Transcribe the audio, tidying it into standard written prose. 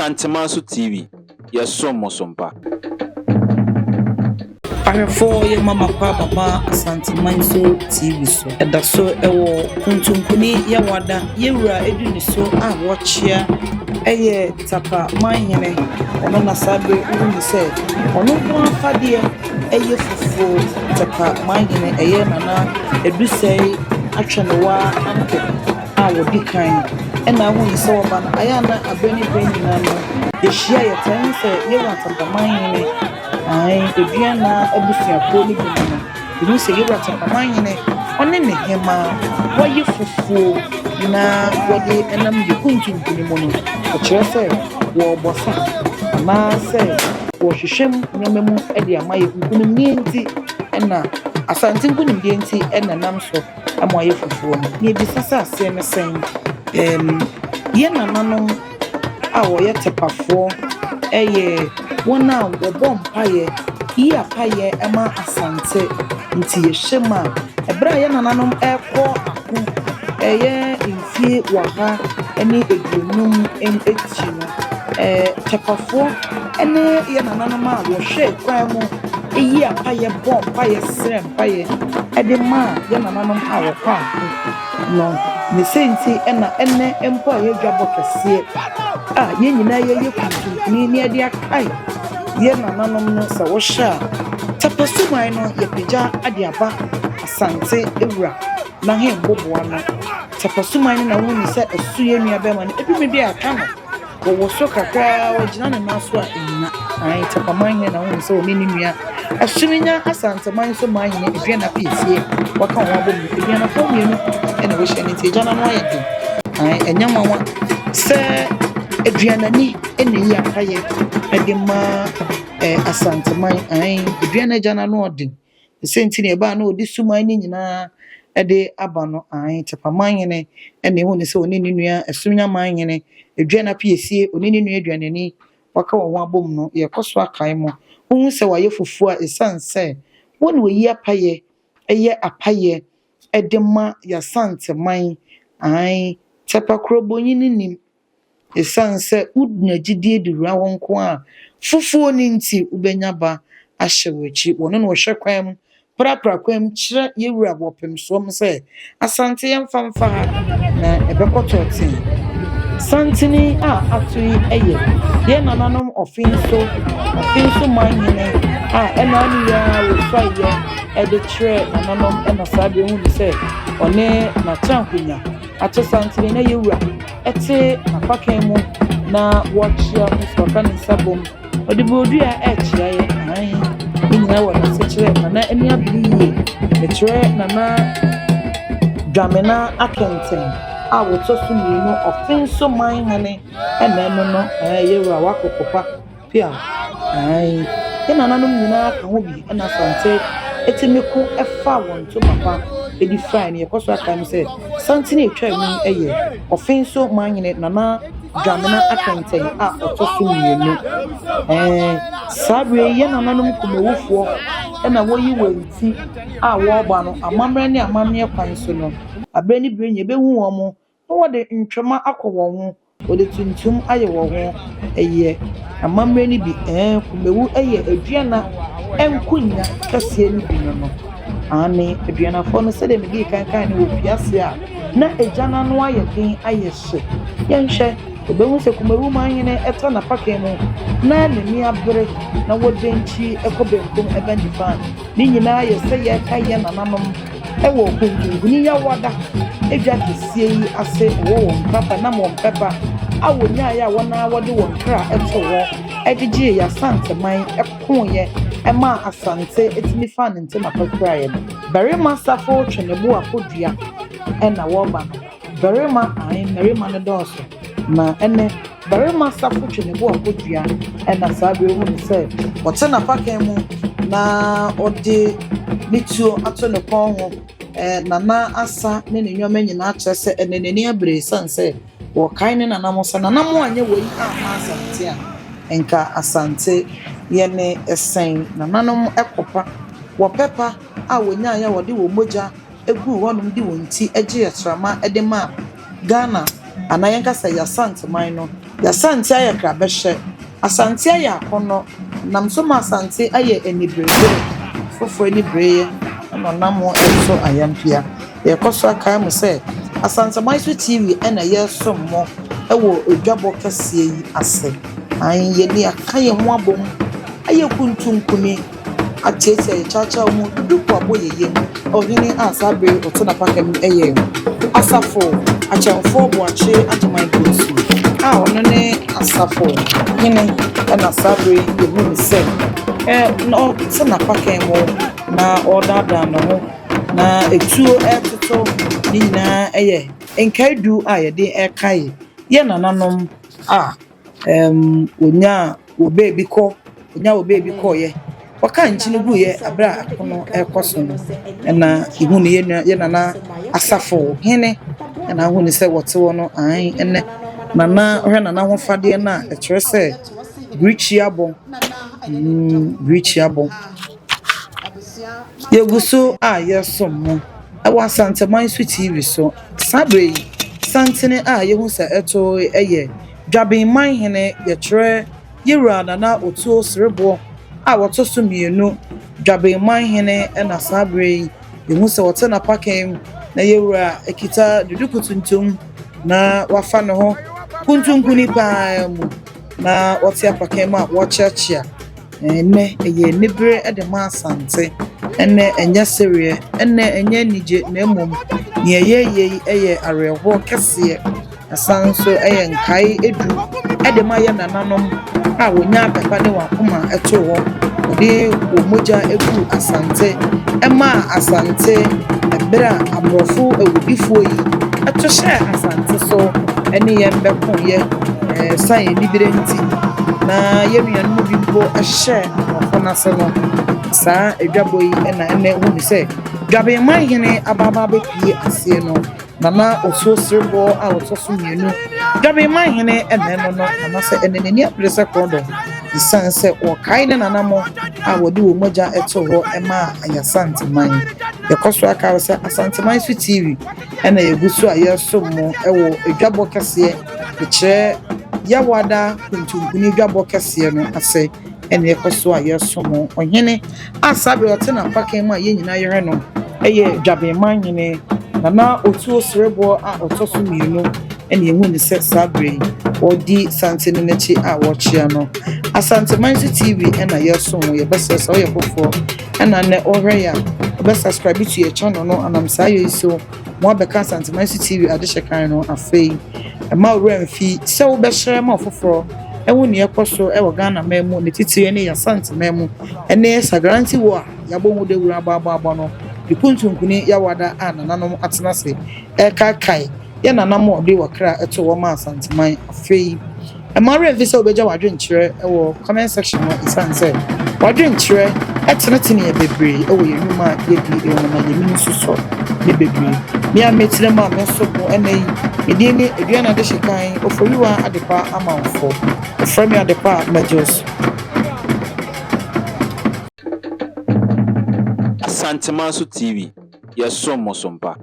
Asante TV. Yes, so musumpa. Ahwefo ye mama kwa baba Asante TV so eda so ewo kuntunkuni ye wada ye wura eduni so a wochia eye tapa manhene ono na sabe uru se ono ho afade eye fufu tapa manhene eye nana edusei atwenewa ampe a wodi kan ena ho ni se woba na aya na abeni beni na no ye hia ye tan se ye wa tapa manhene eduana abusuafo ni bino ebi se yewra tapamanyene one ne hema waye fufuo na wode enam de kuntunkuni mu no o kire se wo bosa na se wo hwehwem nyamemu de amaye kunkunum ni enti na Asante kunkunum de enti na nam so amaye fufuo no ne bi sasa ase ne sen ye nananom a wo ye tepafo wona wo bompaye yi apaye ema Asante nti yehema ebra ye nananom ekọ ako mfie waha ene eduonum eti no chapafo ene ye nananom a wo hwe kwan mu yi apaye bompaye srempaye ede ma ye nananom a wo kwa no ne senti ene empo ye dwabo kese ye nyina ye kuntu ni ade akai ye nananom no sa wo hya tapasuman no ye pagya ade aba Asante ewura na he mboboa no tapasuman na woni se esu ye nua be ma no edumi bi aka no wo so kakra wo gina na naso a enna tapaman he na woni se oni ni nua asuminya Asante man so man ne edua na piesie waka wo abo mu edua na fo mienu ene wo hye ni te gya na no aye de enyamanwa se eduanani ene yi akaye edema Asante man eduana jana no odin senti ne ba na odi suman ni nyina ede aba no tapaman ne ene hu ne se oni ni nua asunya man ne eduana piesie oni ni nua eduanani waka wo abom no ye koso akai mo hu se waye fufu a esanse woni we apaye eye apaye edema ya Asante man tapakrobo nyini nim esanse udna gidie diwa wonko a fufuo ni nti ubenya ba ahyewechi wono no hwe kwam prapra kwam kire yewura bopem so m se Asante yemfamfa na ebekototin santini atui eye ye nananom ofinso manyene enani ya wofaye ede kire nananom ena sabe hu se one na chankunya ato santini na yewura ete apakemu na watchia musoka ni sabom odibodua echia ye nyina wona sekire na eni abliye ekire na dwamena akenten a woto so mienu ofinso man hane ena no yewura wakokopa pia ye nananom nyina aka ho bi ena Asante etimiku efa wonto papa edi fine ye koso aka mi se Santini etwa mu eye ofinso manyene nana dwamena akenten a otoso mienu sabre ye nananom kumewufo ena woyi wanti a wo ba no amamre ne amamye kwan so no abrani brenye bewu won mo no wode ntwema akọwọ ho wode tuntum aye wo ho eye amamre ni bi kumewu eye aduana enkunya kase ni bi no aduana fo no se de megi kan ne wo piase a na ejana no aye den aye hye yenhwe obehu se kumewu manyene eto na pakemu na nani abere na wodenchi ekobenkum ebendifa ni nyina ye se ye kaye nanamam ewo kunjunguni ya wada edwa kesie yi ase wo papa na mo pepa awonya ya wona wode won kra eto wo edije ya Asante man ekonye ema Asante etimi fan ntema pakra ye barima safo twenebo apodua ena wo ba barima merima no doso na ene barima safo twenebo apodua ena sabe hu se wote na pakemu na ode nituo ato ne kon ho nana asa ne nenwoma nyina akyese eneneni abre sanse wo kan ne nanamo sa nanamo anye wo yi Asante a enka Asante ye ne esen nananom ekopa wo pepa a wonya ya wode wo moja egu wonum di wonti ege yetrama edema Ghana ana yenka say Asante man no Asante aye krabehye Asante aye akono nam so ma Asante aye enibrebe fofo enibreye na namo enso ayampia ye koso aka mu say Asante man so TV na ye sommo ewo odwabo kese yi ase an ye ni aka ye ho abom aye kuntunkuni atete chacha mu dupo aboyeye ohini asabe otona pakem eye asafo achamfo boache ajaman gosu ono ne asafo hini na asabe ehunu se no tona pakem na odada no ho na etuo etoto ni na eye enkaidu ayede ekai ye nananom onya obebi ko ye waka nchini gu ye abra akono ekoso na ihunu ye nana asafo hene na hu ni se wote wono an ene nana hwe nana ho fade na ekere se brichi abon yeguso yesom ewa Asante man so TV so sabre santene yehu se eto eye dwaben man hene ye kere yewura nana otuo serebo woto so mienu dwaben man hene na sabre yehu se wote na pakem na yewura ekita dudukutuntum na wafa no ho kuntunkuni pa mu na wote apakem wo chechia ene eye nibre de ma Asante ene enya serie ene enya nije na emom ne eye areho kese asanso eye nkai edu de ma ye nananom wonya papa ne wakoma eto ho de omoja egu Asante ema Asante ebra abrofo ewudifo yi eto hye Asante so ene ye mbekon ye san ye nibire nti na ye nuanu bi mpo hye ofona se no sa edwabo yi na ene hu ni se dwaben man hene ababa be pie ase no nana oso serbo otoso mienu dwaben man hene no na se ene ni aprese kodo isanse o kai ne nanamo wodi wo moja eto ho ema Asante man yekoso aka se Asante man su TV ena yegusu ayesomo ewo edwabo kese eche yawada kuntunkuni dwabo kese no ase ene yekoso ayesomo ohene asabe otena pakem a ye nyina yere no eye dwaben man hene nana otuo serebo otoso mienu ene yehu ni se sabre odi santene nechi wochia no Asante man TV ena yesomo ye bese so ye fofo ena ne ohwe ya be subscribe to your channel no anam sayo iso mo be ka Asante man TV adehye kan no afei ma remfi se wo be share ma foforo ewu ne yekoso ewo Ghana memu ne titire ne Asante memu ene sagranti wo yabo mu de wura baba no dikuntunkuni yawada nananom atenase kai ye nanamo de wakra eto wo ma Asante man afei Amare visa obeja wadwenkyere ewo comment section no isanse wadwenkyere etenetene ye bebre ewo yenuma yedi ewona yeminu suso ne bebre me ametire ma mesopo enai edini eduana de hyekan oforiwa adepa amanfo ofremi adepa majos Asante man so TV yesom mosompa